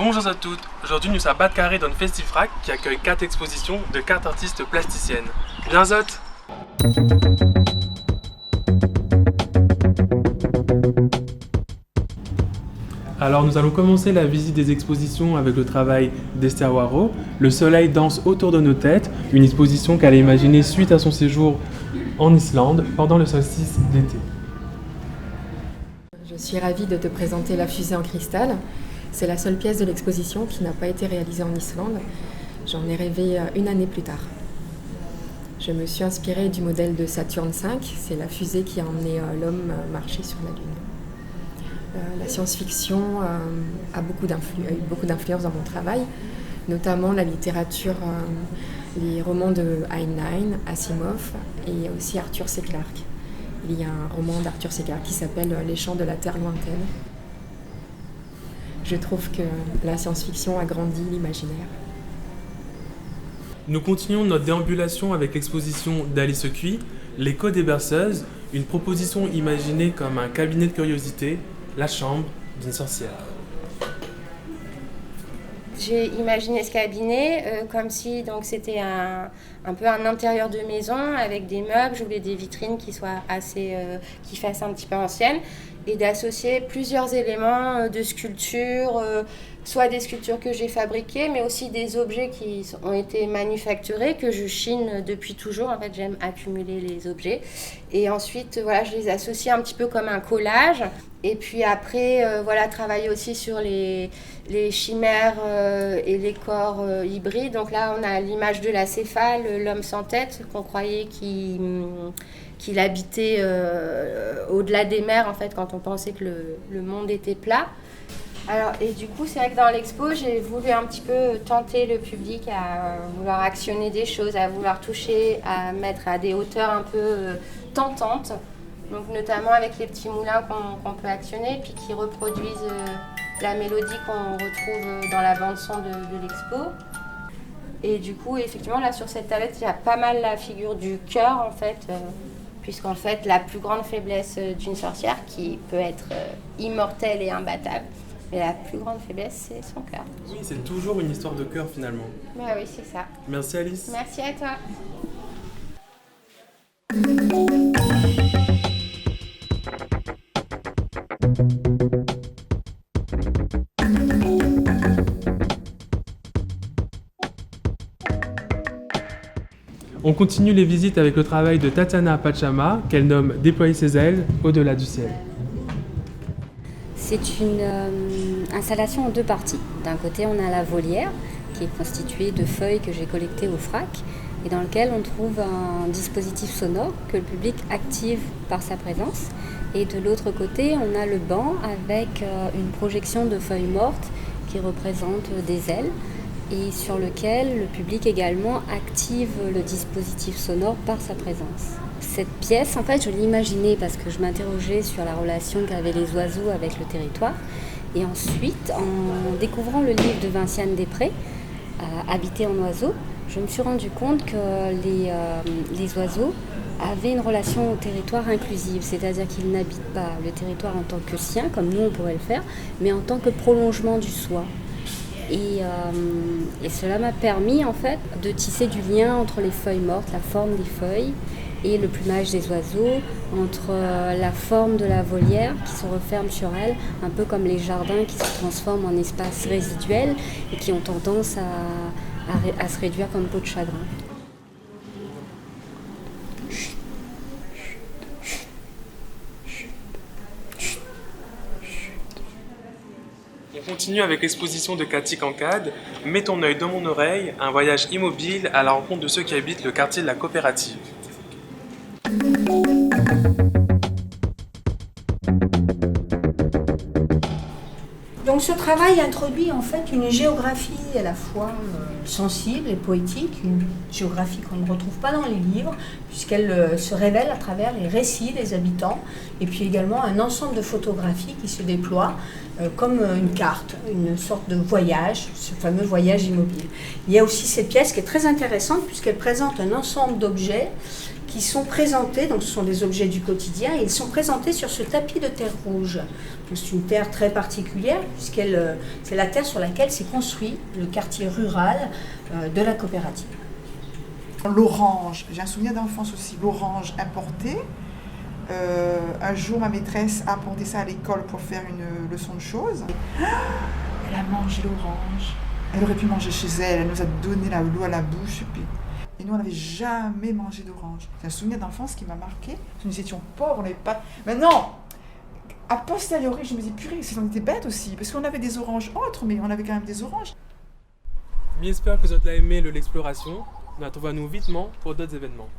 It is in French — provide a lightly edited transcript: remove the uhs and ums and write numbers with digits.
Bonjour à toutes, aujourd'hui nous sommes à Batcarré dans le Festifrac qui accueille 4 expositions de 4 artistes plasticiennes. Bien Zot! Alors nous allons commencer la visite des expositions avec le travail d'Esther Waro. Le soleil danse autour de nos têtes, une exposition qu'elle a imaginée suite à son séjour en Islande pendant le solstice d'été. Je suis ravie de te présenter la fusée en cristal. C'est la seule pièce de l'exposition qui n'a pas été réalisée en Islande. J'en ai rêvé une année plus tard. Je me suis inspirée du modèle de Saturne V, c'est la fusée qui a emmené l'homme marcher sur la Lune. La science-fiction a eu beaucoup d'influence dans mon travail, notamment la littérature, les romans de Heinlein, Asimov et aussi Arthur C. Clarke. Il y a un roman d'Arthur C. Clarke qui s'appelle Les Chants de la Terre lointaine. Je trouve que la science-fiction agrandit l'imaginaire. Nous continuons notre déambulation avec l'exposition d'Alice Cuy, L'écho des berceuses, une proposition imaginée comme un cabinet de curiosité, la chambre d'une sorcière. J'ai imaginé ce cabinet comme si donc, c'était un peu un intérieur de maison avec des meubles. Je voulais des vitrines qui soient qui fassent un petit peu anciennes et d'associer plusieurs éléments de sculpture, soit des sculptures que j'ai fabriquées, mais aussi des objets qui ont été manufacturés, que je chine depuis toujours. En fait, j'aime accumuler les objets. Et ensuite, voilà, je les associe un petit peu comme un collage. Et puis après, travailler aussi sur les chimères et les corps hybrides. Donc là, on a l'image de la céphale, l'homme sans tête, qu'on croyait qu'il habitait au-delà des mers, en fait, quand on pensait que le monde était plat. Alors, et du coup, c'est vrai que dans l'expo, j'ai voulu un petit peu tenter le public à vouloir actionner des choses, à vouloir toucher, à mettre à des hauteurs un peu tentantes. Donc, notamment avec les petits moulins qu'on peut actionner, puis qui reproduisent la mélodie qu'on retrouve dans la bande-son de l'expo. Et du coup, effectivement, là, sur cette tablette, il y a pas mal la figure du cœur, en fait, puisqu'en fait, la plus grande faiblesse d'une sorcière, qui peut être immortelle et imbattable, mais la plus grande faiblesse, c'est son cœur. Oui, c'est toujours une histoire de cœur, finalement. Bah oui, c'est ça. Merci Alice. Merci à toi. On continue les visites avec le travail de Tatiana Pachama, qu'elle nomme « Déployer ses ailes au-delà du ciel ». C'est une installation en deux parties. D'un côté, on a la volière, qui est constituée de feuilles que j'ai collectées au FRAC, et dans lequel on trouve un dispositif sonore que le public active par sa présence. Et de l'autre côté, on a le banc avec une projection de feuilles mortes qui représentent des ailes, et sur lequel le public également active le dispositif sonore par sa présence. Cette pièce, en fait, je l'ai imaginée parce que je m'interrogeais sur la relation qu'avaient les oiseaux avec le territoire. Et ensuite, en découvrant le livre de Vinciane Després, Habiter en oiseau, je me suis rendu compte que les oiseaux avaient une relation au territoire inclusive, c'est-à-dire qu'ils n'habitent pas le territoire en tant que sien, comme nous on pourrait le faire, mais en tant que prolongement du soi. Et cela m'a permis en fait de tisser du lien entre les feuilles mortes, la forme des feuilles et le plumage des oiseaux, entre la forme de la volière qui se referme sur elle, un peu comme les jardins qui se transforment en espaces résiduels et qui ont tendance à se réduire comme peau de chagrin. On continue avec l'exposition de Cathy Cancade, « Mets ton œil dans mon oreille, un voyage immobile à la rencontre de ceux qui habitent le quartier de la Coopérative ». Donc ce travail introduit en fait une géographie à la fois sensible et poétique, une géographie qu'on ne retrouve pas dans les livres, puisqu'elle se révèle à travers les récits des habitants, et puis également un ensemble de photographies qui se déploient comme une carte, une sorte de voyage, ce fameux voyage immobile. Il y a aussi cette pièce qui est très intéressante puisqu'elle présente un ensemble d'objets qui sont présentés, donc ce sont des objets du quotidien, et ils sont présentés sur ce tapis de terre rouge. C'est une terre très particulière, c'est la terre sur laquelle s'est construit le quartier rural de la coopérative. L'orange, j'ai un souvenir d'enfance aussi, l'orange importé. Un jour, ma maîtresse a apporté ça à l'école pour faire une leçon de choses. Elle a mangé l'orange. Elle aurait pu manger chez elle, elle nous a donné l'eau à la bouche. Et nous, on n'avait jamais mangé d'orange. C'est un souvenir d'enfance qui m'a marqué. Nous étions pauvres, on n'avait pas... Maintenant, a posteriori, je me dis, purée, on était bêtes aussi, parce qu'on avait des oranges autres, mais on avait quand même des oranges. J'espère que vous avez aimé l'exploration. Nous retrouvons-nous vitement pour d'autres événements.